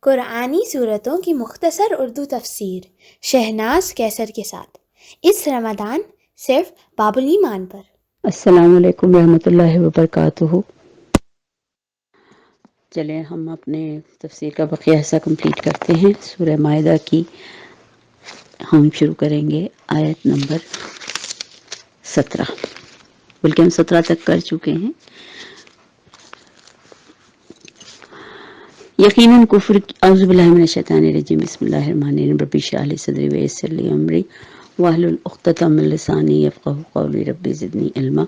قرآنی صورتوں کی مختصر اردو تفسیر شہناز کیسر کے ساتھ اس رمضان صرف باب الایمان پر۔ السلام علیکم ورحمۃ اللہ وبرکاتہ۔ چلیں ہم اپنے تفسیر کا بقیہ حصہ کمپلیٹ کرتے ہیں۔ سورہ مائدہ کی ہم شروع کریں گے آیت نمبر 17، بلکہ ہم 17 تک کر چکے ہیں۔ یقیناً کفر اعوذ باللہ من الشیطان الرجیم، بسم اللہ الرحمن الرحیم، رب اشرح لی صدری ویسر لی امری واحلل عقدۃ من لسانی یفقہوا قولی، رب زدنی علما،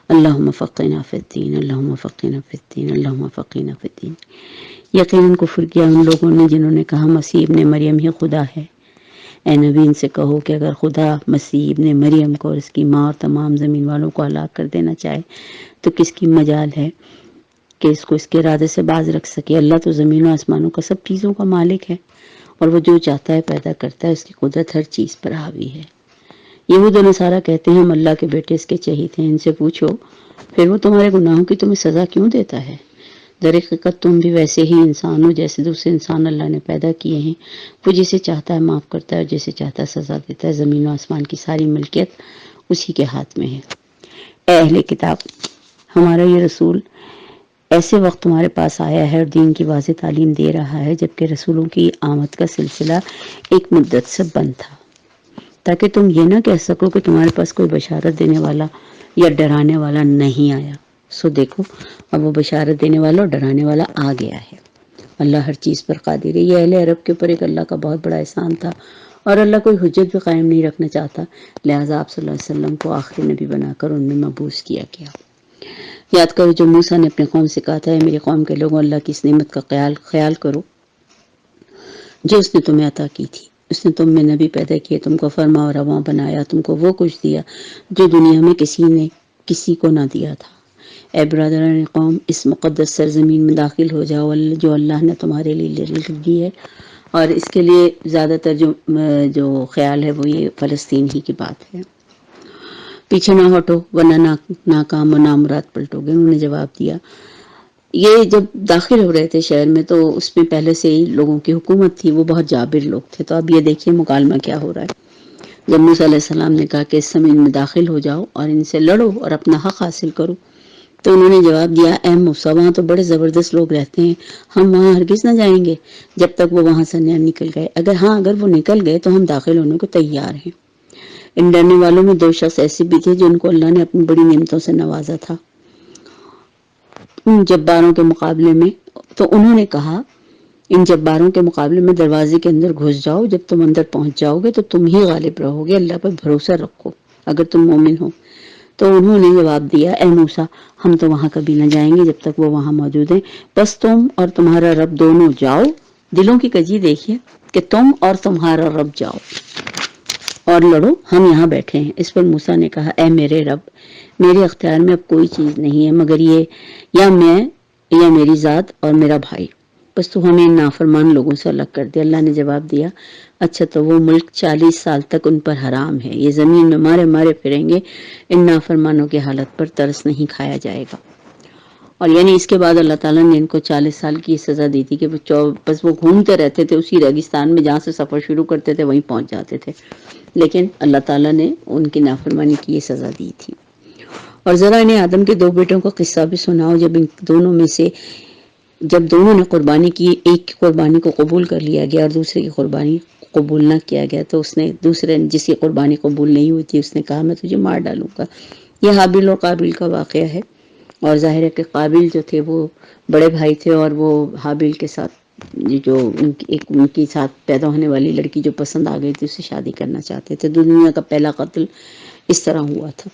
اللہم فقہنا فی الدین، اللہم فقہنا فی الدین، اللہم فقہنا فی الدین۔ یقیناً کفر کیا ان لوگوں نے جنہوں نے کہا مسیح ابن مریم ہی خدا ہے۔ اے نبی ان سے کہو کہ اگر خدا مسیح ابن مریم کو اور اس کی ماں اور تمام زمین والوں کو ہلاک کر دینا چاہے تو کس کی مجال ہے کہ اس کو اس کے ارادے سے باز رکھ سکے۔ اللہ تو زمین و آسمانوں کا سب چیزوں کا مالک ہے، اور وہ جو چاہتا ہے پیدا کرتا ہے، اس کی قدرت ہر چیز پر حاوی ہے۔ یہود و نصارہ کہتے ہیں ہم اللہ کے بیٹے اس کے چہیتے ہیں۔ ان سے پوچھو پھر وہ تمہارے گناہوں کی تمہیں سزا کیوں دیتا ہے؟ در حقیقت تم بھی ویسے ہی انسان ہو جیسے دوسرے انسان اللہ نے پیدا کیے ہیں۔ وہ جسے چاہتا ہے معاف کرتا ہے اور جسے چاہتا ہے سزا دیتا ہے۔ زمین و آسمان کی ساری ملکیت اسی کے ہاتھ میں ہے۔ اے اہل کتاب، ہمارا یہ رسول ایسے وقت تمہارے پاس آیا ہے اور دین کی واضح تعلیم دے رہا ہے جبکہ رسولوں کی آمد کا سلسلہ ایک مدت سے بند تھا، تاکہ تم یہ نہ کہہ سکو کہ تمہارے پاس کوئی بشارت دینے والا یا ڈرانے والا نہیں آیا۔ سو دیکھو اب وہ بشارت دینے والا اور ڈرانے والا آ گیا ہے۔ اللہ ہر چیز پر قادر ہے۔ یہ اہل عرب کے اوپر ایک اللہ کا بہت بڑا احسان تھا، اور اللہ کوئی حجت بھی قائم نہیں رکھنا چاہتا، لہٰذا آپ صلی اللہ علیہ وسلم کو آخری نبی بنا کر ان میں مبعوث کیا گیا۔ یاد کرو جو موسیٰ نے اپنے قوم سے کہا تھا، میری قوم کے لوگوں اللہ کی اس نعمت کا خیال کرو جو اس نے تمہیں عطا کی تھی۔ اس نے تم میں نبی پیدا کیے، تم کو فرما اور رواں بنایا، تم کو وہ کچھ دیا جو دنیا میں کسی نے کسی کو نہ دیا تھا۔ اے برادران قوم، اس مقدس سرزمین میں داخل ہو جاؤ جو اللہ نے تمہارے لیے لکھ دی ہے، اور اس کے لیے زیادہ تر جو خیال ہے وہ یہ فلسطین ہی کی بات ہے۔ پیچھے نہ ہٹو ورنہ ناکام و نامراد پلٹو گے۔ انہوں نے جواب دیا، یہ جب داخل ہو رہے تھے شہر میں تو اس میں پہلے سے ہی لوگوں کی حکومت تھی، وہ بہت جابر لوگ تھے۔ تو اب یہ دیکھیے مکالمہ کیا ہو رہا ہے۔ جب موسیٰ علیہ السلام نے کہا کہ اس زمین میں داخل ہو جاؤ اور ان سے لڑو اور اپنا حق حاصل کرو، تو انہوں نے جواب دیا، اے موسیٰ وہاں تو بڑے زبردست لوگ رہتے ہیں، ہم وہاں ہرگز نہ جائیں گے جب تک وہ وہاں سے نہ نکل گئے۔ اگر وہ نکل گئے تو ہم داخل ہونے کو تیار ہیں۔ ان ڈرنے والوں میں دو شخص ایسے بھی تھے جن کو اللہ نے اپنی بڑی نعمتوں سے نوازا تھا ان جباروں کے مقابلے میں۔ تو انہوں نے کہا ان جباروں کے مقابلے میں دروازے کے اندر گھس جاؤ، جب تم اندر پہنچ جاؤ گے تو تم ہی غالب رہو گے، اللہ پر بھروسہ رکھو اگر تم مومن ہو۔ تو انہوں نے جواب دیا، اے موسیٰ ہم تو وہاں کبھی نہ جائیں گے جب تک وہ وہاں موجود ہیں، بس تم اور تمہارا رب دونوں جاؤ۔ دلوں کی کجی دیکھیے کہ تم اور تمہارا رب جاؤ اور لڑو، ہم یہاں بیٹھے ہیں۔ اس پر موسیٰ نے کہا، اے میرے رب، میرے اختیار میں اب کوئی چیز نہیں ہے مگر یہ یا میں یا میری ذات اور میرا بھائی، بس تو ہمیں ان نافرمان لوگوں سے الگ کر دے۔ اللہ نے جواب دیا، اچھا تو وہ ملک 40 سال تک ان پر حرام ہے، یہ زمین میں مارے مارے پھریں گے، ان نافرمانوں کی حالت پر ترس نہیں کھایا جائے گا۔ اور یعنی اس کے بعد اللہ تعالیٰ نے ان کو 40 سال کی سزا دی تھی کہ بس وہ گھومتے رہتے تھے اسی ریگستان میں، جہاں سے سفر شروع کرتے تھے وہیں پہنچ جاتے تھے، لیکن اللہ تعالیٰ نے ان کی نافرمانی کی یہ سزا دی تھی۔ اور ذرا انہیں آدم کے 2 بیٹوں کا قصہ بھی سناؤ، جب ان دونوں میں سے جب دونوں نے قربانی کی، ایک کی قربانی کو قبول کر لیا گیا اور دوسرے کی قربانی قبول نہ کیا گیا، تو اس نے دوسرے جس کی قربانی قبول نہیں ہوئی تھی اس نے کہا میں تجھے مار ڈالوں گا۔ یہ حابیل اور قابیل کا واقعہ ہے، اور ظاہر ہے کہ قابیل جو تھے وہ بڑے بھائی تھے، اور وہ حابیل کے ساتھ جو ان کی ساتھ پیدا ہونے والی لڑکی جو پسند آ گئی تھی اس سے شادی کرنا چاہتے تھے۔ دنیا کا پہلا قتل اس طرح ہوا تھا۔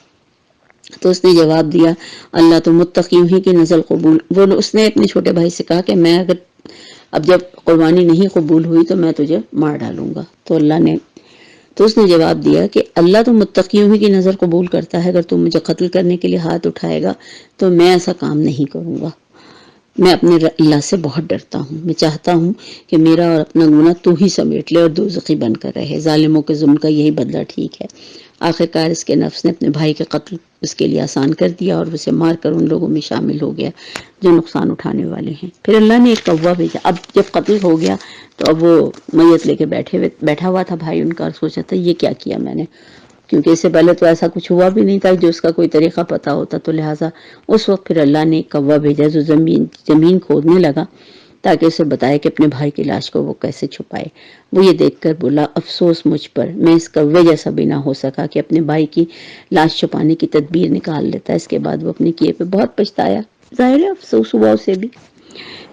تو اس نے جواب دیا، اللہ تو متقیوں ہی کی نزل قبول، اس نے اپنے چھوٹے بھائی سے کہا کہ میں اگر اب جب قربانی نہیں قبول ہوئی تو میں تجھے مار ڈالوں گا۔ تو اس نے جواب دیا کہ اللہ تو متقیوں ہی کی نظر قبول کرتا ہے، اگر تم مجھے قتل کرنے کے لیے ہاتھ اٹھائے گا تو میں ایسا کام نہیں کروں گا۔ میں اپنے اللہ سے بہت ڈرتا ہوں، میں چاہتا ہوں کہ میرا اور اپنا گناہ تو ہی سمیٹ لے اور دوزخی بن کر رہے۔ ظالموں کے ظلم کا یہی بدلہ ٹھیک ہے۔ آخرکار اس کے نفس نے اپنے بھائی کے قتل اس کے لیے آسان کر دیا اور اسے مار کر ان لوگوں میں شامل ہو گیا جو نقصان اٹھانے والے ہیں۔ پھر اللہ نے ایک کوا بھیجا۔ اب جب قتل ہو گیا تو اب وہ میت لے کے بیٹھا ہوا تھا بھائی ان کا، اور سوچا تھا یہ کیا کیا میں نے، کیونکہ اس سے پہلے تو ایسا کچھ ہوا بھی نہیں تھا جو اس کا کوئی طریقہ پتا ہوتا، تو لہٰذا اس وقت پھر اللہ نے ایک کوا بھیجا جو زمین کھودنے لگا تاکہ اسے بتائے کہ اپنے بھائی کی لاش کو وہ کیسے چھپائے۔ وہ یہ دیکھ کر بولا افسوس مجھ پر، میں اس کوے جیسا بھی نہ ہو سکا کہ اپنے بھائی کی لاش چھپانے کی تدبیر نکال لیتا۔ اس کے بعد وہ اپنے کیے پہ بہت پچھتایا، ظاہر ہے افسوس ہوا اسے بھی۔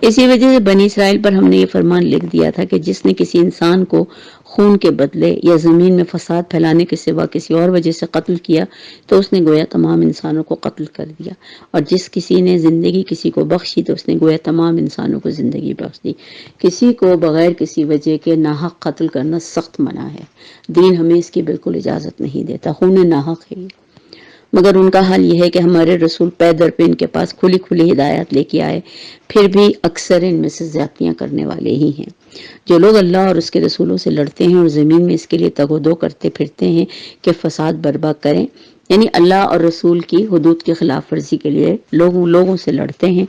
اسی وجہ سے بنی اسرائیل پر ہم نے یہ فرمان لکھ دیا تھا کہ جس نے کسی انسان کو خون کے بدلے یا زمین میں فساد پھیلانے کے سوا کسی اور وجہ سے قتل کیا تو اس نے گویا تمام انسانوں کو قتل کر دیا، اور جس کسی نے زندگی کسی کو بخشی تو اس نے گویا تمام انسانوں کو زندگی بخش دی۔ کسی کو بغیر کسی وجہ کے ناحق قتل کرنا سخت منع ہے، دین ہمیں اس کی بالکل اجازت نہیں دیتا، خون ناحق ہے یہ۔ مگر ان کا حال یہ ہے کہ ہمارے رسول پے در پہ ان کے پاس کھلی کھلی ہدایات لے کے آئے، پھر بھی اکثر ان میں سے زیادتیاں کرنے والے ہی ہیں۔ جو لوگ اللہ اور اس کے رسولوں سے لڑتے ہیں اور زمین میں اس کے لیے تگ و دو کرتے پھرتے ہیں کہ فساد برپا کریں، یعنی اللہ اور رسول کی حدود کی خلاف ورزی کے لیے لوگوں سے لڑتے ہیں،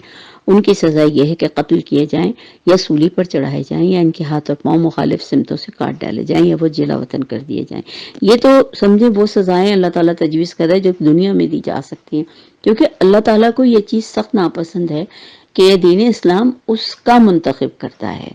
ان کی سزا یہ ہے کہ قتل کیے جائیں یا سولی پر چڑھائے جائیں یا ان کے ہاتھ اور پاؤں مخالف سمتوں سے کاٹ ڈالے جائیں یا وہ جلا وطن کر دیے جائیں۔ یہ تو سمجھے وہ سزائیں اللہ تعالیٰ تجویز کر رہا ہے جو دنیا میں دی جا سکتی ہیں، کیونکہ اللہ تعالیٰ کو یہ چیز سخت ناپسند ہے کہ یہ دین اسلام اس کا منتخب کرتا ہے،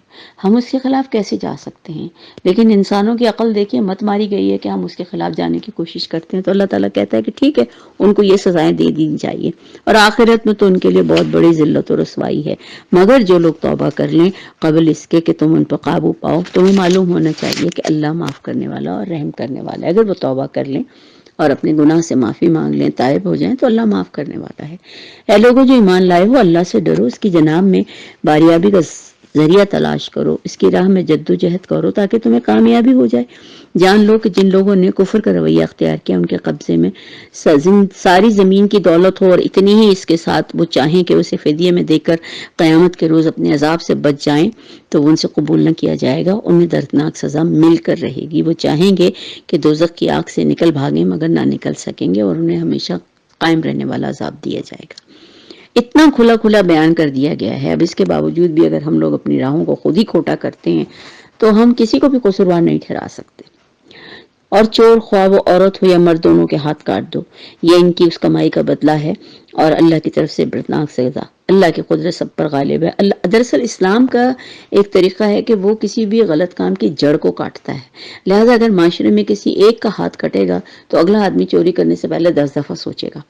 ہم اس کے خلاف کیسے جا سکتے ہیں؟ لیکن انسانوں کی عقل دیکھیے مت ماری گئی ہے کہ ہم اس کے خلاف جانے کی کوشش کرتے ہیں، تو اللہ تعالیٰ کہتا ہے کہ ٹھیک ہے ان کو یہ سزائیں دے دینی چاہیے، اور آخرت میں تو ان کے لیے بہت بڑی ذلت و رسوائی ہے۔ مگر جو لوگ توبہ کر لیں قبل اس کے کہ تم ان پر قابو پاؤ، تمہیں معلوم ہونا چاہیے کہ اللہ معاف کرنے والا اور رحم کرنے والا ہے۔ اگر وہ توبہ کر لیں اور اپنے گناہ سے معافی مانگ لیں، تائب ہو جائیں، تو اللہ معاف کرنے والا ہے۔ اے لوگوں جو ایمان لائے ہو، اللہ سے ڈرو، اس کی جناب میں باریابی کا ذریعہ تلاش کرو، اس کی راہ میں جد و جہد کرو تاکہ تمہیں کامیابی ہو جائے۔ جان لو کہ جن لوگوں نے کفر کا رویہ اختیار کیا ان کے قبضے میں ساری زمین کی دولت ہو، اور اتنی ہی اس کے ساتھ وہ چاہیں کہ اسے فدیے میں دے کر قیامت کے روز اپنے عذاب سے بچ جائیں تو وہ ان سے قبول نہ کیا جائے گا، انہیں دردناک سزا مل کر رہے گی۔ وہ چاہیں گے کہ دوزخ کی آگ سے نکل بھاگیں مگر نہ نکل سکیں گے، اور انہیں ہمیشہ قائم رہنے والا عذاب دیا جائے گا۔ اتنا کھلا کھلا بیان کر دیا گیا ہے، اب اس کے باوجود بھی اگر ہم لوگ اپنی راہوں کو خود ہی کھوٹا کرتے ہیں تو ہم کسی کو بھی قصوروار نہیں ٹھہرا سکتے۔ اور چور خواہ وہ عورت ہو یا مرد دونوں کے ہاتھ کاٹ دو، یہ ان کی اس کمائی کا بدلہ ہے، اور اللہ کی طرف سے بردناک سزا۔ اللہ کی قدرت سب پر غالب ہے۔ دراصل اسلام کا ایک طریقہ ہے کہ وہ کسی بھی غلط کام کی جڑ کو کاٹتا ہے، لہذا اگر معاشرے میں کسی ایک کا ہاتھ کٹے گا تو اگلا آدمی چوری کرنے سے پہلے 10 دفعہ سوچے گا۔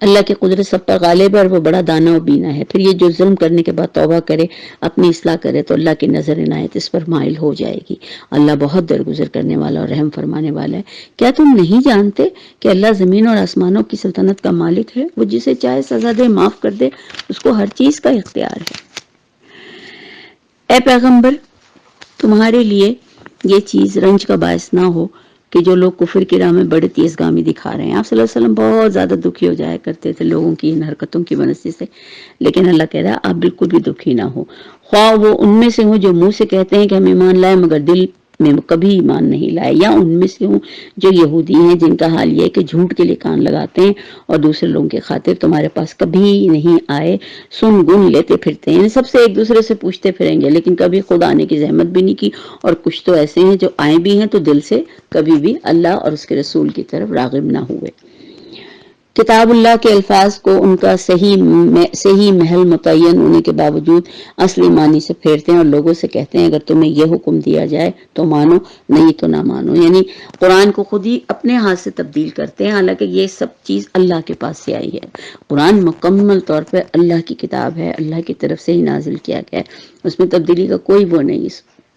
اللہ کی قدرت سب پر غالب ہے اور وہ بڑا دانا و بینا ہے۔ پھر یہ جو ظلم کرنے کے بعد توبہ کرے، اپنی اصلاح کرے تو اللہ کی نظر عنایت اس پر مائل ہو جائے گی۔ اللہ بہت درگزر کرنے والا اور رحم فرمانے والا ہے۔ کیا تم نہیں جانتے کہ اللہ زمین اور آسمانوں کی سلطنت کا مالک ہے؟ وہ جسے چاہے سزا دے، معاف کر دے، اس کو ہر چیز کا اختیار ہے۔ اے پیغمبر، تمہارے لیے یہ چیز رنج کا باعث نہ ہو کہ جو لوگ کفر کی راہ میں بڑے تیز گامی دکھا رہے ہیں۔ آپ صلی اللہ علیہ وسلم بہت زیادہ دکھی ہو جایا کرتے تھے لوگوں کی ان حرکتوں کی وجہ سے، لیکن اللہ کہہ رہا ہے آپ بالکل بھی دکھی نہ ہو، خواہ وہ ان میں سے ہوں جو منہ سے کہتے ہیں کہ ہم ایمان لائے مگر دل میں کبھی ایمان نہیں لائے، یا ان میں سے ہوں جو یہودی ہیں جن کا حال یہ ہے کہ جھوٹ کے لیے کان لگاتے ہیں اور دوسرے لوگوں کی خاطر تمہارے پاس کبھی نہیں آئے، سن گن لیتے پھرتے ہیں، سب سے ایک دوسرے سے پوچھتے پھریں گے لیکن کبھی خود آنے کی زحمت بھی نہیں کی، اور کچھ تو ایسے ہیں جو آئے بھی ہیں تو دل سے کبھی بھی اللہ اور اس کے رسول کی طرف راغب نہ ہوئے۔ کتاب اللہ کے الفاظ کو ان کا صحیح محل متعین ہونے کے باوجود اصلی معنی سے پھیرتے ہیں اور لوگوں سے کہتے ہیں اگر تمہیں یہ حکم دیا جائے تو مانو، نہیں تو نہ مانو، یعنی قرآن کو خود ہی اپنے ہاتھ سے تبدیل کرتے ہیں، حالانکہ یہ سب چیز اللہ کے پاس سے آئی ہے۔ قرآن مکمل طور پر اللہ کی کتاب ہے، اللہ کی طرف سے ہی نازل کیا گیا ہے، اس میں تبدیلی کا کوئی وہ نہیں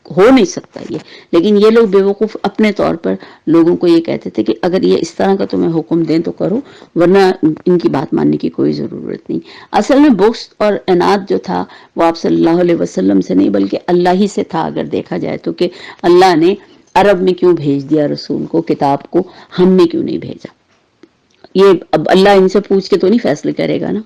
ہو نہیں سکتا یہ، لیکن یہ لوگ بیوقوف اپنے طور پر لوگوں کو یہ کہتے تھے کہ اگر یہ اس طرح کا تمہیں حکم دیں تو کرو، ورنہ ان کی بات ماننے کی کوئی ضرورت نہیں۔ اصل میں بغض اور عناد جو تھا وہ آپ صلی اللہ علیہ وسلم سے نہیں بلکہ اللہ ہی سے تھا اگر دیکھا جائے تو، کہ اللہ نے عرب میں کیوں بھیج دیا رسول کو، کتاب کو، ہم نے کیوں نہیں بھیجا؟ یہ اب اللہ ان سے پوچھ کے تو نہیں فیصلے کرے گا نا،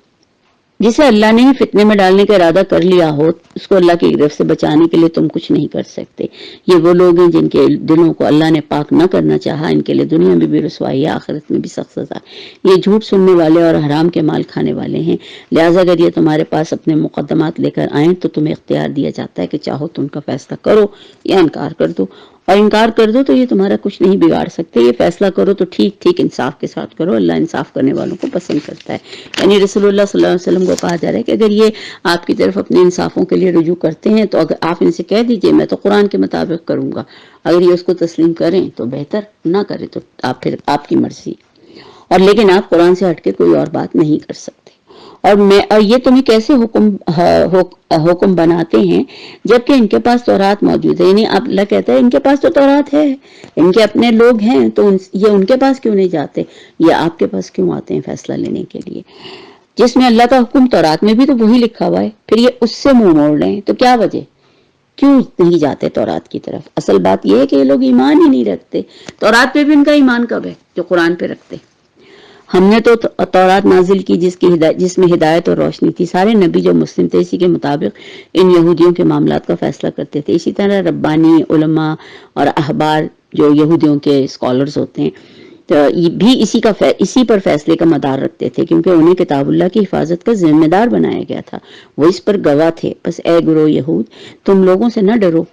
جسے اللہ نے ہی فتنے میں ڈالنے کا ارادہ کر لیا ہو اس کو اللہ کی گرفت سے بچانے کے لیے تم کچھ نہیں کر سکتے۔ یہ وہ لوگ ہیں جن کے دلوں کو اللہ نے پاک نہ کرنا چاہا، ان کے لیے دنیا میں بھی رسوائی ہے، آخرت میں بھی سخت سزا۔ یہ جھوٹ سننے والے اور حرام کے مال کھانے والے ہیں، لہٰذا اگر یہ تمہارے پاس اپنے مقدمات لے کر آئیں تو تمہیں اختیار دیا جاتا ہے کہ چاہو تو ان کا فیصلہ کرو یا انکار کر دو، اور انکار کر دو تو یہ تمہارا کچھ نہیں بگاڑ سکتے۔ یہ فیصلہ کرو تو ٹھیک ٹھیک انصاف کے ساتھ کرو، اللہ انصاف کرنے والوں کو پسند کرتا ہے۔ یعنی رسول اللہ صلی اللہ علیہ وسلم کو کہا جا رہا ہے کہ اگر یہ آپ کی طرف اپنے انصافوں کے لیے رجوع کرتے ہیں تو اگر آپ ان سے کہہ دیجئے میں تو قرآن کے مطابق کروں گا، اگر یہ اس کو تسلیم کریں تو بہتر، نہ کریں تو آپ پھر آپ کی مرضی، اور لیکن آپ قرآن سے ہٹ کے کوئی اور بات نہیں کر سکتے۔ اور یہ تمہیں کیسے حکم بناتے ہیں جبکہ ان کے پاس تورات موجود ہے؟ یعنی اب اللہ کہتا ہے ان کے پاس تو تورات ہے، ان کے اپنے لوگ ہیں، تو یہ ان کے پاس کیوں نہیں جاتے، یہ آپ کے پاس کیوں آتے ہیں فیصلہ لینے کے لیے؟ جس میں اللہ کا حکم تورات میں بھی تو وہی لکھا ہوا ہے، پھر یہ اس سے منہ موڑ رہے ہیں، تو کیا وجہ، کیوں نہیں جاتے تورات کی طرف؟ اصل بات یہ ہے کہ یہ لوگ ایمان ہی نہیں رکھتے۔ تورات پہ بھی ان کا ایمان کب ہے جو قرآن پہ رکھتے؟ ہم نے تو تورات نازل کی جس میں ہدایت اور روشنی تھی، سارے نبی جو مسلم تھے اسی کے مطابق ان یہودیوں کے معاملات کا فیصلہ کرتے تھے۔ اسی طرح ربانی علماء اور احبار جو یہودیوں کے اسکالرز ہوتے ہیں تو یہ بھی اسی پر فیصلے کا مدار رکھتے تھے، کیونکہ انہیں کتاب اللہ کی حفاظت کا ذمہ دار بنایا گیا تھا، وہ اس پر گواہ تھے۔ بس اے گروہ یہود، تم لوگوں سے نہ ڈرو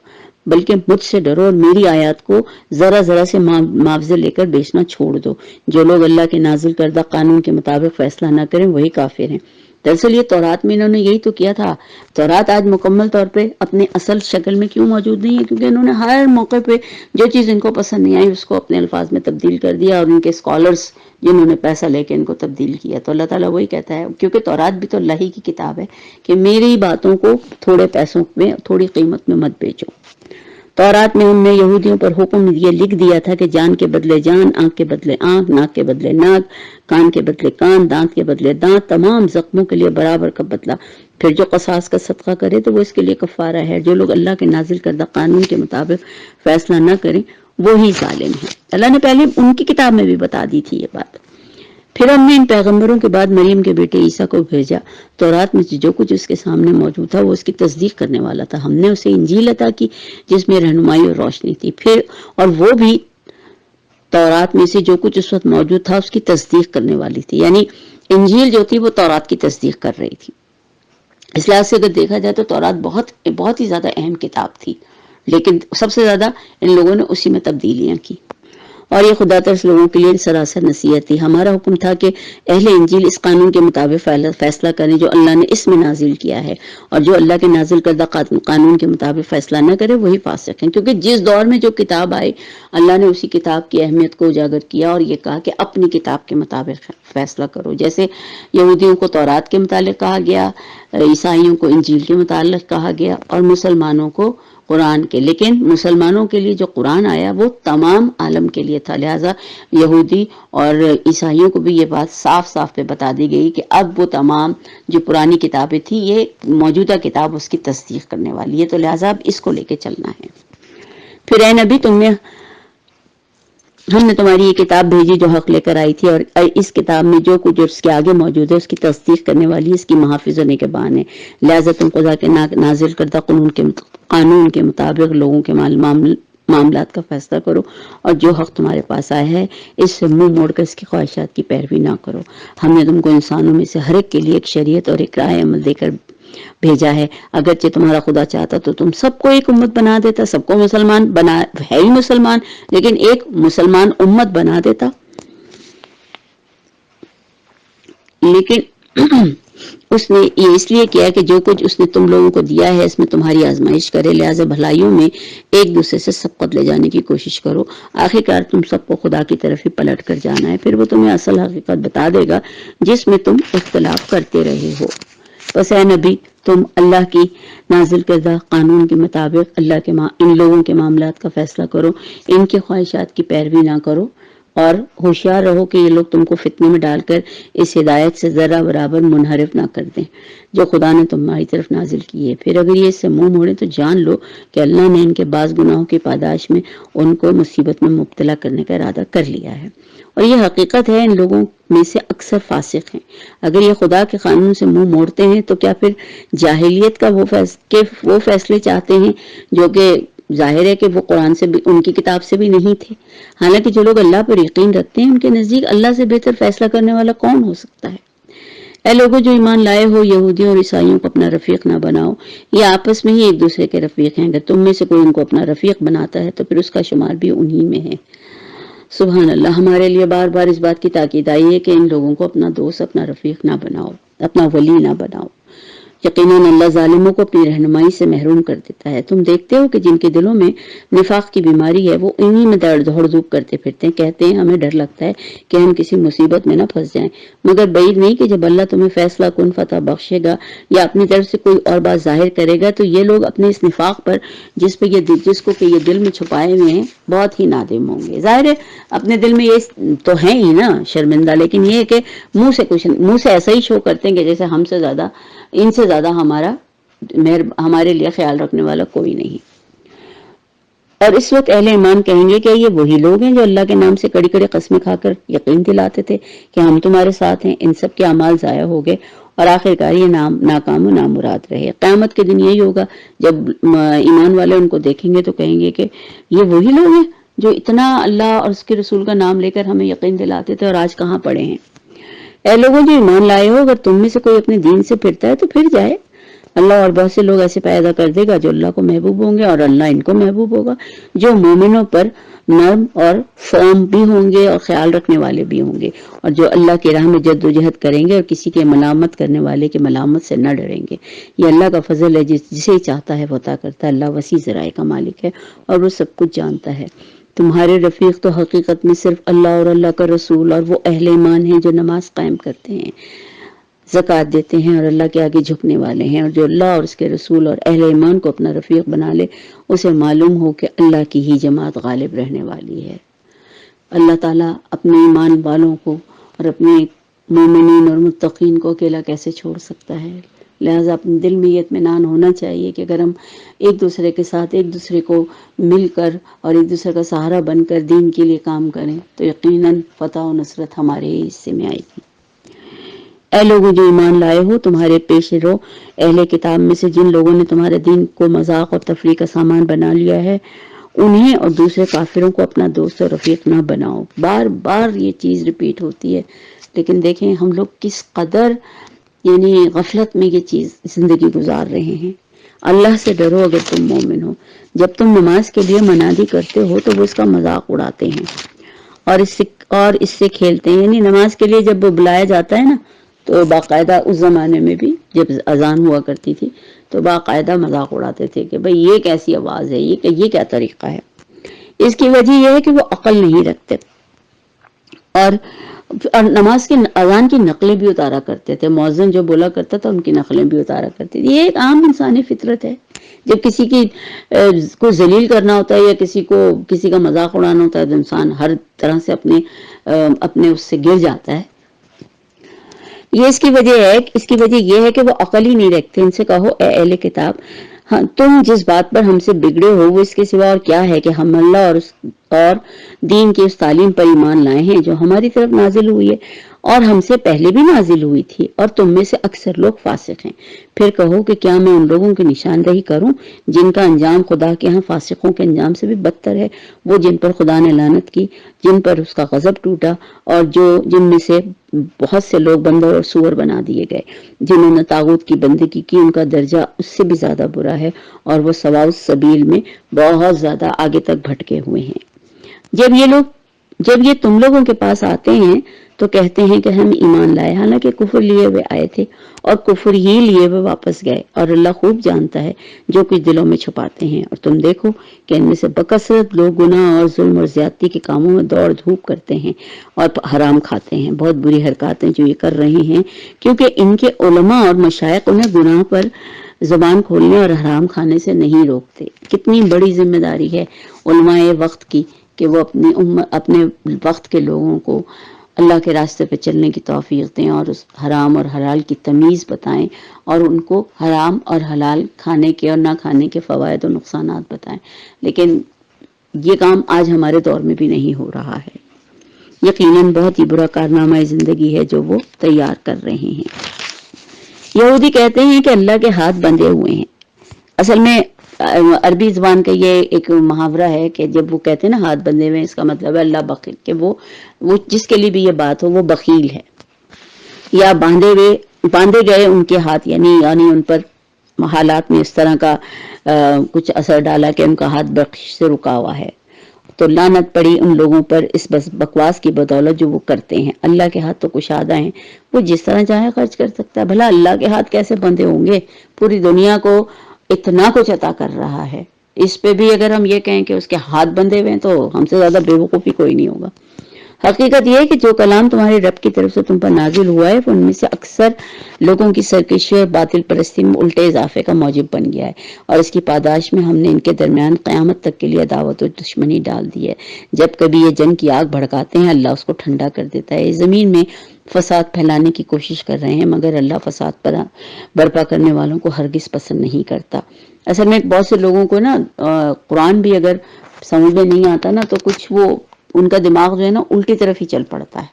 بلکہ مجھ سے ڈرو اور میری آیات کو ذرا ذرا سے معاوضے لے کر بیچنا چھوڑ دو۔ جو لوگ اللہ کے نازل کردہ قانون کے مطابق فیصلہ نہ کریں وہی کافر ہیں۔ دراصل یہ تورات میں انہوں نے یہی تو کیا تھا۔ تورات آج مکمل طور پہ اپنے اصل شکل میں کیوں موجود نہیں ہے؟ کیونکہ انہوں نے ہر موقع پہ جو چیز ان کو پسند نہیں آئی اس کو اپنے الفاظ میں تبدیل کر دیا، اور ان کے اسکالرز جنہوں نے پیسہ لے کے ان کو تبدیل کیا۔ تو اللہ تعالیٰ وہی کہتا ہے، کیونکہ تورات بھی تو اللہ ہی کی کتاب ہے، کہ میری باتوں کو تھوڑے پیسوں میں تھوڑی قیمت میں مت بیچو۔ تورات میں ہم نے یہودیوں پر حکم یہ لکھ دیا تھا کہ جان کے بدلے جان، آنکھ کے بدلے آنکھ، ناک کے بدلے ناک، کان کے بدلے کان، دانت کے بدلے دانت، تمام زخموں کے لیے برابر کا بدلہ۔ پھر جو قصاص کا صدقہ کرے تو وہ اس کے لیے کفارہ ہے۔ جو لوگ اللہ کے نازل کردہ قانون کے مطابق فیصلہ نہ کریں وہی ظالم ہے۔ اللہ نے پہلے ان کی کتاب میں بھی بتا دی تھی یہ بات۔ پھر ہم نے ان پیغمبروں کے بعد مریم کے بیٹے عیسیٰ کو بھیجا۔ تورات میں جو کچھ اس کے سامنے موجود تھا وہ اس کی تصدیق کرنے والا تھا۔ ہم نے اسے انجیل عطا کی جس میں رہنمائی اور روشنی تھی، اور وہ بھی تورات میں سے جو کچھ اس وقت موجود تھا اس کی تصدیق کرنے والی تھی۔ یعنی انجیل جو تھی وہ تورات کی تصدیق کر رہی تھی۔ اس لحاظ سے اگر دیکھا جائے تو تورات بہت ہی زیادہ اہم کتاب تھی، لیکن سب سے زیادہ ان لوگوں نے اسی میں تبدیلیاں کی، اور یہ خدا ترس لوگوں کے لیے سراسر نصیحت تھی۔ ہمارا حکم تھا کہ اہل انجیل اس قانون کے مطابق فیصلہ کریں جو اللہ نے اس میں نازل کیا ہے، اور جو اللہ کے نازل کردہ قانون کے مطابق فیصلہ نہ کرے وہی فاسق ہیں۔ کیونکہ جس دور میں جو کتاب آئی اللہ نے اسی کتاب کی اہمیت کو اجاگر کیا اور یہ کہا کہ اپنی کتاب کے مطابق فیصلہ کرو۔ جیسے یہودیوں کو تورات کے متعلق کہا گیا، عیسائیوں کو انجیل کے متعلق کہا گیا، اور مسلمانوں کو قرآن کے۔ لیکن مسلمانوں کے لیے جو قرآن آیا وہ تمام عالم کے لیے تھا، لہٰذا یہودی اور عیسائیوں کو بھی یہ بات صاف صاف پہ بتا دی گئی کہ اب وہ تمام جو پرانی کتابیں تھیں یہ موجودہ کتاب اس کی تصدیق کرنے والی ہے، تو لہٰذا اب اس کو لے کے چلنا ہے۔ پھر اے نبی ہم نے تمہاری یہ کتاب بھیجی جو حق لے کر آئی تھی، اور اس کتاب میں جو کچھ اس کے آگے موجود ہے اس کی تصدیق کرنے والی، اس کی محافظ ہونے کے بان ہے، لہٰذا تم خدا کے نازل کردہ قانون کے مطابق لوگوں کے معاملات کا فیصلہ کرو، اور جو حق تمہارے پاس آیا ہے اس سے منہ موڑ کر اس کی خواہشات کی پیروی نہ کرو۔ ہم نے تم کو انسانوں میں سے ہر ایک کے لیے ایک شریعت اور ایک رائے عمل دے کر بھیجا ہے۔ اگرچہ تمہارا خدا چاہتا تو تم سب کو ایک امت بنا دیتا، سب کو مسلمان بنا ہے ہی مسلمان، لیکن ایک مسلمان امت بنا دیتا، لیکن اس نے یہ اس لیے کیا کہ جو کچھ اس نے تم لوگوں کو دیا ہے اس میں تمہاری آزمائش کرے، لہٰذا بھلائیوں میں ایک دوسرے سے سبقت لے جانے کی کوشش کرو۔ آخرکار تم سب کو خدا کی طرف ہی پلٹ کر جانا ہے، پھر وہ تمہیں اصل حقیقت بتا دے گا جس میں تم اختلاف کرتے رہے ہو۔ بس اے نبی تم اللہ کی نازل کردہ قانون کے مطابق ان لوگوں کے معاملات کا فیصلہ کرو، ان کے خواہشات کی پیروی نہ کرو، اور ہوشیار رہو کہ یہ لوگ تم کو فتنے میں ڈال کر اس ہدایت سے ذرا برابر منحرف نہ کر دیں جو خدا نے تمہاری طرف نازل کی ہے۔ پھر اگر یہ اس سے منہ موڑے تو جان لو کہ اللہ نے ان کے بعض گناہوں کی پاداش میں ان کو مصیبت میں مبتلا کرنے کا ارادہ کر لیا ہے، اور یہ حقیقت ہے، ان لوگوں میں سے اکثر فاسق ہیں۔ اگر یہ خدا کے قانون سے منہ موڑتے ہیں تو کیا پھر جاہلیت کا وہ فیصلے چاہتے ہیں جو کہ ظاہر ہے کہ وہ قرآن سے بھی، ان کی کتاب سے بھی نہیں تھے۔ حالانکہ جو لوگ اللہ پر یقین رکھتے ہیں ان کے نزدیک اللہ سے بہتر فیصلہ کرنے والا کون ہو سکتا ہے؟ اے لوگوں جو ایمان لائے ہو، یہودیوں اور عیسائیوں کو اپنا رفیق نہ بناؤ، یہ آپس میں ہی ایک دوسرے کے رفیق ہیں۔ اگر تم میں سے کوئی ان کو اپنا رفیق بناتا ہے تو پھر اس کا شمار بھی انہی میں ہے۔ سبحان اللہ، ہمارے لیے بار بار اس بات کی تاکید آئی ہے کہ ان لوگوں کو اپنا دوست، اپنا رفیق نہ بناؤ، اپنا ولی نہ بناؤ۔ یقیناً اللہ ظالموں کو اپنی رہنمائی سے محروم کر دیتا ہے۔ تم دیکھتے ہو کہ جن کے دلوں میں نفاق کی بیماری ہے وہ انہی میں دوڑ دھوپ کرتے پھرتے ہیں، کہتے ہیں ہمیں ڈر لگتا ہے کہ ہم کسی مصیبت میں نہ پھنس جائیں، مگر بعید نہیں کہ جب اللہ تمہیں فیصلہ کن فتح بخشے گا یا اپنی طرف سے کوئی اور بات ظاہر کرے گا تو یہ لوگ اپنے اس نفاق پر جس کو کہ یہ دل میں چھپائے ہوئے ہیں بہت ہی نادم ہوں گے۔ ظاہر ہے اپنے دل میں یہ تو ہیں ہی نا شرمندہ، لیکن یہ کہ منہ سے ایسا ہی شو کرتے ہیں کہ جیسے ہم سے زیادہ، ان سے زیادہ ہمارے لیے خیال رکھنے والا کوئی نہیں۔ اور اس وقت اہل ایمان کہیں گے کہ یہ وہی لوگ ہیں جو اللہ کے نام سے کڑی کڑی قسمیں کھا کر یقین دلاتے تھے کہ ہم تمہارے ساتھ ہیں۔ ان سب کے اعمال ضائع ہو گئے اور آخرکار یہ ناکام و نامراد رہے۔ قیامت کے دن یہی ہوگا، جب ایمان والے ان کو دیکھیں گے تو کہیں گے کہ یہ وہی لوگ ہیں جو اتنا اللہ اور اس کے رسول کا نام لے کر ہمیں یقین دلاتے تھے اور آج کہاں پڑے ہیں۔ اے لوگوں جو ایمان لائے ہو، اگر تم میں سے کوئی اپنے دین سے پھرتا ہے تو پھر جائے۔ اللہ اور بہت سے لوگ ایسے پیدا کر دے گا جو اللہ کو محبوب ہوں گے اور اللہ ان کو محبوب ہوگا، جو مومنوں پر نرم اور فرم بھی ہوں گے اور خیال رکھنے والے بھی ہوں گے، اور جو اللہ کی راہ میں جد و جہد کریں گے اور کسی کے ملامت کرنے والے کے ملامت سے نہ ڈریں گے۔ یہ اللہ کا فضل ہے، جسے چاہتا ہے وہ عطا کرتا ہے۔ اللہ وسیع ذرائع کا مالک ہے اور وہ سب کچھ جانتا ہے۔ تمہارے رفیق تو حقیقت میں صرف اللہ اور اللہ کا رسول اور وہ اہل ایمان ہیں جو نماز قائم کرتے ہیں، زکوٰۃ دیتے ہیں اور اللہ کے آگے جھکنے والے ہیں۔ اور جو اللہ اور اس کے رسول اور اہل ایمان کو اپنا رفیق بنا لے اسے معلوم ہو کہ اللہ کی ہی جماعت غالب رہنے والی ہے۔ اللہ تعالیٰ اپنے ایمان والوں کو اور اپنے مومنین اور متقین کو اکیلا کیسے چھوڑ سکتا ہے؟ لہٰذا اپنے دل میں یہ اطمینان ہونا چاہیے کہ اگر ہم ایک دوسرے کے ساتھ ایک دوسرے کو مل کر اور ایک دوسرے کا سہارا بن کر دین کے لیے کام کریں تو یقیناً فتح و نصرت ہمارے ہی حصے میں آئے گی۔ اے لوگوں جو ایمان لائے ہو، تمہارے پیش رو اہل کتاب میں سے جن لوگوں نے تمہارے دین کو مذاق اور تفریح کا سامان بنا لیا ہے، انہیں اور دوسرے کافروں کو اپنا دوست اور رفیق نہ بناؤ۔ بار بار یہ چیز ریپیٹ ہوتی ہے، لیکن دیکھیں ہم لوگ کس قدر غفلت میں یہ چیز زندگی گزار رہے ہیں۔ اللہ سے ڈرو اگر تم مومن ہو۔ جب تم نماز کے لیے منادی کرتے ہو تو وہ اس کا مذاق اڑاتے ہیں اور اس سے کھیلتے ہیں، نماز کے لیے جب وہ بلایا جاتا ہے نا تو باقاعدہ اس زمانے میں بھی جب اذان ہوا کرتی تھی تو باقاعدہ مذاق اڑاتے تھے کہ بھئی یہ کیسی آواز ہے، یہ کیا طریقہ ہے۔ اس کی وجہ یہ ہے کہ وہ عقل نہیں رکھتے اور نماز کی اذان کی نقلیں بھی اتارا کرتے تھے۔ مؤذن جو بولا کرتا تھا ان کی نقلیں بھی اتارا کرتے تھے۔ یہ ایک عام انسانی فطرت ہے، جب کسی کی کو ذلیل کرنا ہوتا ہے یا کسی کا مذاق اڑانا ہوتا ہے تو انسان ہر طرح سے اپنے اس سے گر جاتا ہے۔ اس کی وجہ یہ ہے کہ وہ عقل ہی نہیں رکھتے۔ ان سے کہو اے اہل کتاب، ہاں تم جس بات پر ہم سے بگڑے ہو وہ اس کے سوا اور کیا ہے کہ ہم اللہ اور دین کی اس تعلیم پر ایمان لائے ہیں جو ہماری طرف نازل ہوئی ہے اور ہم سے پہلے بھی نازل ہوئی تھی، اور تم میں سے اکثر لوگ فاسق ہیں۔ پھر کہو کہ کیا میں ان لوگوں کی نشاندہی کروں جن کا انجام خدا کے ہاں فاسقوں کے انجام سے بھی بدتر ہے، وہ جن پر خدا نے لعنت کی، جن پر اس کا غضب ٹوٹا، اور جن میں سے بہت سے لوگ بندر اور سور بنا دیے گئے۔ جنہوں نے طاغوت کی بندگی کی ان کا درجہ اس سے بھی زیادہ برا ہے اور وہ سواء السبیل میں بہت زیادہ آگے تک بھٹکے ہوئے ہیں۔ جب یہ تم لوگوں کے پاس آتے ہیں تو کہتے ہیں کہ ہم ایمان لائے، حالانکہ کفر لیے ہوئے آئے تھے اور کفر ہی لیے ہوئے واپس گئے، اور اللہ خوب جانتا ہے جو کچھ دلوں میں چھپاتے ہیں۔ اور تم دیکھو کہ ان میں سے بکثرت لوگ گناہ اور ظلم اور زیادتی کے کاموں میں دوڑ دھوپ کرتے ہیں اور حرام کھاتے ہیں۔ بہت بری حرکاتیں جو یہ کر رہے ہیں، کیونکہ ان کے علماء اور مشائخ انہیں گناہ پر زبان کھولنے اور حرام کھانے سے نہیں روکتے۔ کتنی بڑی ذمہ داری ہے علماء وقت کی کہ وہ اپنے وقت کے لوگوں کو اللہ کے راستے پہ چلنے کی توفیق دیں اور اس حرام اور حلال کی تمیز بتائیں اور ان کو حرام اور حلال کھانے کے اور نہ کھانے کے فوائد و نقصانات بتائیں۔ لیکن یہ کام آج ہمارے دور میں بھی نہیں ہو رہا ہے۔ یقیناً بہت ہی برا کارنامہ زندگی ہے جو وہ تیار کر رہے ہیں۔ یہودی کہتے ہیں کہ اللہ کے ہاتھ بندھے ہوئے ہیں۔ اصل میں عربی زبان کا یہ ایک محاورہ ہے کہ جب وہ کہتے ہیں نا ہاتھ بندھے ہوئے، اس کا مطلب ہے اللہ بخیل، کہ وہ جس کے لیے بھی یہ بات ہو وہ بخیل ہے، یا باندھے گئے ان کے ہاتھ، یعنی ان پر حالات میں اس طرح کا کچھ اثر ڈالا کہ ان کا ہاتھ بخش سے رکا ہوا ہے، تو لعنت پڑی ان لوگوں پر اس بکواس کی بدولت جو وہ کرتے ہیں۔ اللہ کے ہاتھ تو کشادہ ہیں، وہ جس طرح چاہے خرچ کر سکتا ہے، بھلا اللہ کے ہاتھ کیسے بندھے ہوں گے؟ پوری دنیا کو اتنا کچھ عطا کر رہا ہے، اس پہ بھی اگر ہم یہ کہیں کہ اس کے ہاتھ بندھے ہوئے ہیں تو ہم سے زیادہ بے وقوفی کوئی نہیں ہوگا۔ حقیقت یہ ہے کہ جو کلام تمہارے رب کی طرف سے تم پر نازل ہوا ہے وہ ان میں سے اکثر لوگوں کی سرکشی اور باطل پرستی میں الٹے اضافے کا موجب بن گیا ہے، اور اس کی پاداش میں ہم نے ان کے درمیان قیامت تک کے لیے عداوت و دشمنی ڈال دی ہے۔ جب کبھی یہ جنگ کی آگ بھڑکاتے ہیں اللہ اس کو ٹھنڈا کر دیتا ہے۔ زمین میں فساد پھیلانے کی کوشش کر رہے ہیں، مگر اللہ فساد پر برپا کرنے والوں کو ہرگز پسند نہیں کرتا۔ اصل میں بہت سے لوگوں کو نا قرآن بھی اگر سمجھ میں نہیں آتا نا تو کچھ وہ ان کا دماغ جو ہے نا الٹی طرف ہی چل پڑتا ہے،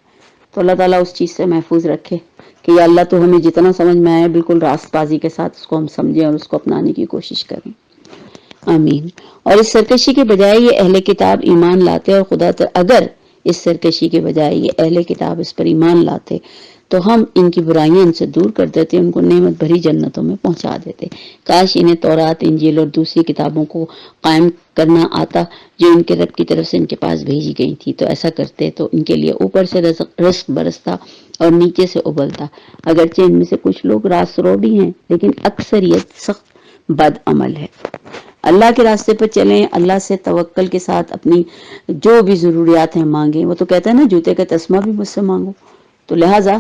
تو اللہ تعالیٰ اس چیز سے محفوظ رکھے کہ یا اللہ تو ہمیں جتنا سمجھ میں آئے بالکل راست بازی کے ساتھ اس کو ہم سمجھیں اور اس کو اپنانے کی کوشش کریں، آمین۔ اور اس سرکشی کے بجائے یہ اہل کتاب ایمان لاتے، اور خدا اگر اس سرکشی کے بجائے یہ اہل کتاب اس پر ایمان لاتے تو ہم ان کی برائیاں ان سے دور کر دیتے، ان کو نعمت بھری جنتوں میں پہنچا دیتے۔ کاش انہیں تورات، انجیل اور دوسری کتابوں کو قائم کرنا آتا جو ان کے رب کی طرف سے ان کے پاس بھیجی گئی تھی، تو ایسا کرتے تو ان کے لیے اوپر سے رزق برستا اور نیچے سے ابلتا۔ اگرچہ ان میں سے کچھ لوگ راست رو بھی ہیں، لیکن اکثریت سخت بد عمل ہے۔ اللہ کے راستے پر چلیں، اللہ سے توکل کے ساتھ اپنی جو بھی ضروریات ہیں مانگیں۔ وہ تو کہتا ہے نا جوتے کا تسمہ بھی مجھ سے مانگو، تو لہٰذا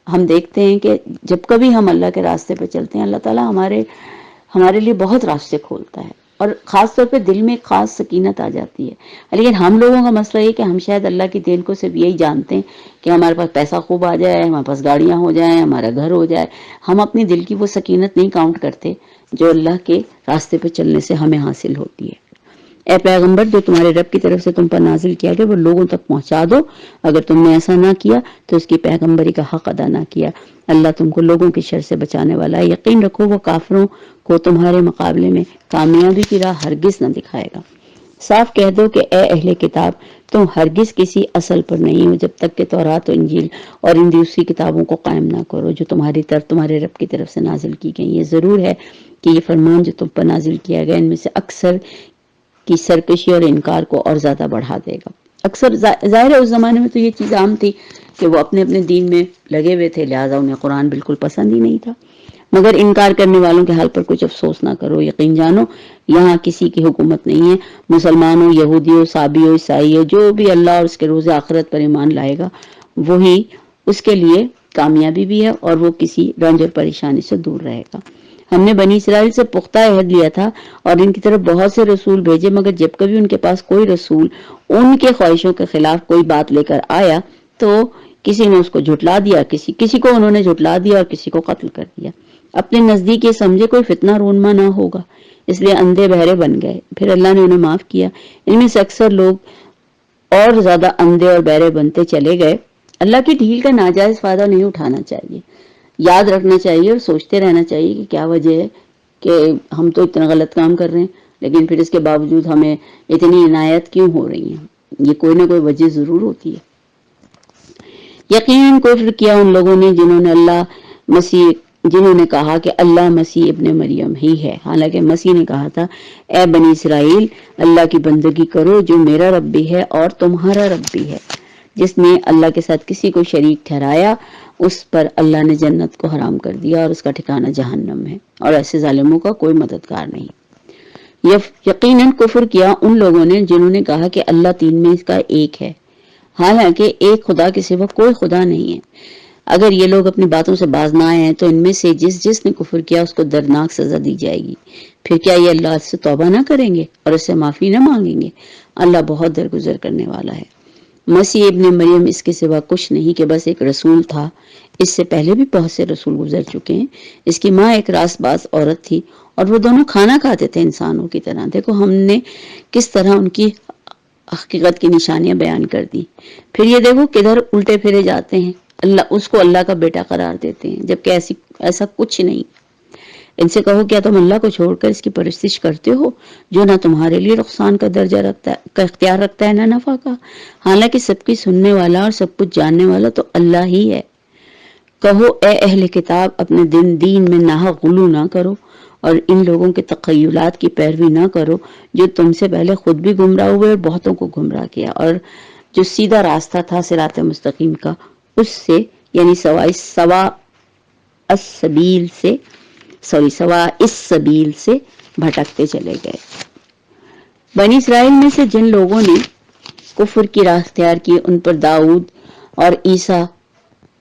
ہم دیکھتے ہیں کہ جب کبھی ہم اللہ کے راستے پہ چلتے ہیں اللہ تعالیٰ ہمارے لیے بہت راستے کھولتا ہے، اور خاص طور پہ دل میں ایک خاص سکینت آ جاتی ہے۔ لیکن ہم لوگوں کا مسئلہ یہ کہ ہم شاید اللہ کی دین کو صرف یہی جانتے ہیں کہ ہمارے پاس پیسہ خوب آ جائے، ہمارے پاس گاڑیاں ہو جائیں، ہمارا گھر ہو جائے، ہم اپنی دل کی وہ سکینت نہیں کاؤنٹ کرتے جو اللہ کے راستے پہ چلنے سے ہمیں حاصل ہوتی ہے۔ اے پیغمبر، جو تمہارے رب کی طرف سے تم پر نازل کیا گیا وہ لوگوں تک پہنچا دو۔ اگر تم نے ایسا نہ کیا تو اس کی پیغمبری کا حق ادا نہ کیا۔ اللہ تم کو لوگوں کی شر سے بچانے والا ہے۔ یقین رکھو وہ کافروں کو تمہارے مقابلے میں کامیابی کی راہ ہرگز نہ دکھائے گا۔ صاف کہہ دو کہ اے اہل کتاب، تم ہرگز کسی اصل پر نہیں ہو جب تک کہ تورات و انجیل اور ان دوسری کتابوں کو قائم نہ کرو جو تمہارے رب کی طرف سے نازل کی گئی۔ یہ ضرور ہے کہ یہ فرمان جو تم پر نازل کیا گیا ان میں سے اکثر کی سرکشی اور انکار کو اور زیادہ بڑھا دے گا۔ اکثر ظاہر ہے اس زمانے میں تو یہ چیز عام تھی کہ وہ اپنے دین میں لگے ہوئے تھے، لہٰذا انہیں قرآن بالکل پسند ہی نہیں تھا، مگر انکار کرنے والوں کے حال پر کچھ افسوس نہ کرو۔ یقین جانو یہاں کسی کی حکومت نہیں ہے، مسلمانوں، یہودیوں، صابیوں، عیسائیوں، جو بھی اللہ اور اس کے روز آخرت پر ایمان لائے گا وہی اس کے لیے کامیابی بھی ہے اور وہ کسی رنج اور پریشانی سے دور رہے گا۔ ہم نے بنی اسرائیل سے پختہ عہد لیا تھا اور ان کی طرف بہت سے رسول بھیجے، مگر جب کبھی ان کے پاس کوئی رسول ان کے خواہشوں کے خلاف کوئی بات لے کر آیا تو کسی نے اس کو جھٹلا دیا، کسی کو انہوں نے جھٹلا دیا اور کسی کو قتل کر دیا۔ اپنے نزدیک یہ سمجھے کوئی فتنہ رونما نہ ہوگا، اس لیے اندھے بہرے بن گئے، پھر اللہ نے انہیں معاف کیا۔ ان میں سے اکثر لوگ اور زیادہ اندھے اور بہرے بنتے چلے گئے۔ اللہ کی ڈھیل کا ناجائز فائدہ نہیں اٹھانا چاہیے، یاد رکھنا چاہیے اور سوچتے رہنا چاہیے کہ کیا وجہ ہے کہ ہم تو اتنا غلط کام کر رہے ہیں لیکن پھر اس کے باوجود ہمیں اتنی عنایت کیوں ہو رہی ہیں۔ یہ کوئی نہ کوئی وجہ ضرور ہوتی ہے۔ یقیناً کفر کیا ان لوگوں نے جنہوں نے کہا کہ اللہ مسیح ابن مریم ہی ہے، حالانکہ مسیح نے کہا تھا اے بنی اسرائیل اللہ کی بندگی کرو جو میرا رب بھی ہے اور تمہارا رب بھی ہے۔ جس نے اللہ کے ساتھ کسی کو شریک ٹھہرایا اس پر اللہ نے جنت کو حرام کر دیا اور اس کا ٹھکانہ جہنم ہے، اور ایسے ظالموں کا کوئی مددگار نہیں۔ یقیناً کفر کیا ان لوگوں نے جنہوں نے کہا کہ اللہ تین میں اس کا ایک ہے، حالانکہ ایک خدا کے سوا کوئی خدا نہیں ہے۔ اگر یہ لوگ اپنی باتوں سے باز نہ آئے ہیں تو ان میں سے جس نے کفر کیا اس کو دردناک سزا دی جائے گی۔ پھر کیا یہ اللہ سے توبہ نہ کریں گے اور اس سے معافی نہ مانگیں گے؟ اللہ بہت درگزر کرنے والا ہے۔ مسیح ابن مریم اس کے سوا کچھ نہیں کہ بس ایک رسول تھا۔ اس سے پہلے بھی بہت سے رسول گزر چکے ہیں۔ اس کی ماں ایک راست باز عورت تھی اور وہ دونوں کھانا کھاتے تھے انسانوں کی طرح۔ دیکھو ہم نے کس طرح ان کی حقیقت کی نشانیاں بیان کر دی. پھر یہ دیکھو کدھر الٹے پھرے جاتے ہیں، اس کو اللہ کا بیٹا قرار دیتے ہیں، جبکہ ایسا کچھ نہیں. ان سے کہو کیا تم اللہ کو چھوڑ کر اس کی پرستش کرتے ہو جو نہ تمہارے لیے نقصان کا درجہ کا اختیار رکھتا ہے نہ نفع کا، حالانکہ سب کی سننے والا اور سب کچھ جاننے والا تو اللہ ہی ہے. کہو اے اہل کتاب اپنے دین میں ناحق غلو نہ کرو اور ان لوگوں کے تخیلات کی پیروی نہ کرو جو تم سے پہلے خود بھی گمراہ ہوئے اور بہتوں کو گمراہ کیا، اور جو سیدھا راستہ تھا صراط مستقیم کا اس سے یعنی سوا اس سبیل سے بھٹکتے چلے گئے. بنی اسرائیل میں سے جن لوگوں نے کفر کی راہ اختیار کی ان پر داؤد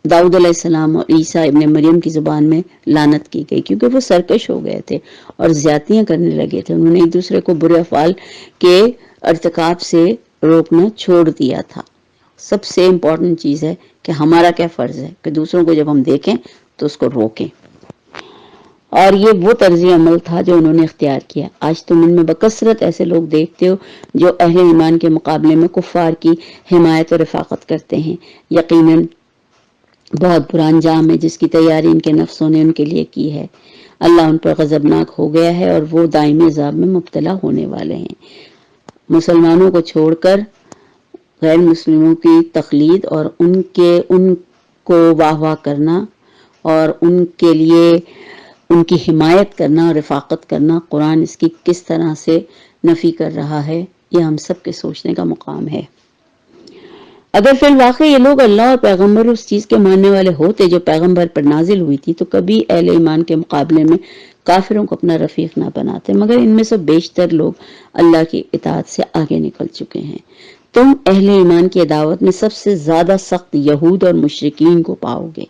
علیہ السلام اور عیسیٰ ابن مریم کی زبان میں لعنت کی گئی، کیونکہ وہ سرکش ہو گئے تھے اور زیادتیاں کرنے لگے تھے. انہوں نے ایک دوسرے کو برے افعال کے ارتکاب سے روکنا چھوڑ دیا تھا. سب سے امپورٹنٹ چیز ہے کہ ہمارا کیا فرض ہے کہ دوسروں کو جب ہم دیکھیں تو اس کو روکیں، اور یہ وہ طرز عمل تھا جو انہوں نے اختیار کیا. آج تم ان میں بکثرت ایسے لوگ دیکھتے ہو جو اہل ایمان کے مقابلے میں کفار کی حمایت اور رفاقت کرتے ہیں. یقیناً بہت برا انجام ہے جس کی تیاری ان کے نفسوں نے ان کے لیے کی ہے. اللہ ان پر غضبناک ہو گیا ہے اور وہ دائمی عذاب میں مبتلا ہونے والے ہیں. مسلمانوں کو چھوڑ کر غیر مسلموں کی تقلید اور ان کو واہ واہ کرنا اور ان کے لیے ان کی حمایت کرنا اور رفاقت کرنا، قرآن اس کی کس طرح سے نفی کر رہا ہے، یہ ہم سب کے سوچنے کا مقام ہے. اگر فی الواقع یہ لوگ اللہ اور پیغمبر اس چیز کے ماننے والے ہوتے جو پیغمبر پر نازل ہوئی تھی تو کبھی اہل ایمان کے مقابلے میں کافروں کو اپنا رفیق نہ بناتے، مگر ان میں سے بیشتر لوگ اللہ کی اطاعت سے آگے نکل چکے ہیں. تم اہل ایمان کی عداوت میں سب سے زیادہ سخت یہود اور مشرکین کو پاؤ گے،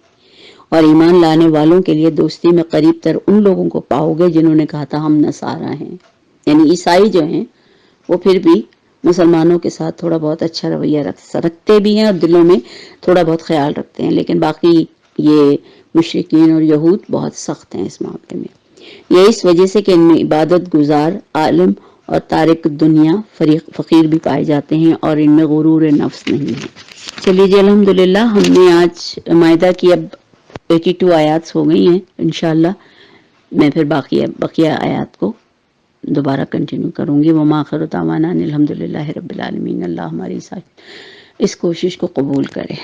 اور ایمان لانے والوں کے لیے دوستی میں قریب تر ان لوگوں کو پاؤ گے جنہوں نے کہا تھا ہم نصارہ ہیں. یعنی عیسائی جو ہیں وہ پھر بھی مسلمانوں کے ساتھ تھوڑا بہت اچھا رویہ رکھتے بھی ہیں اور دلوں میں تھوڑا بہت خیال رکھتے ہیں، لیکن باقی یہ مشرکین اور یہود بہت سخت ہیں اس معاملے میں. یہ اس وجہ سے کہ ان میں عبادت گزار عالم اور تارک دنیا فقیر بھی پائے جاتے ہیں اور ان میں غرور نفس نہیں ہے. چلیے جی الحمدللہ ہم نے آج مائدہ کی اب 82 آیات ہو گئی ہیں. انشاءاللہ میں پھر بقیہ آیات کو دوبارہ کنٹینیو کروں گی. وما آخر دعوانا الحمدللہ رب العالمین. اللہ ہماری اس کوشش کو قبول کرے.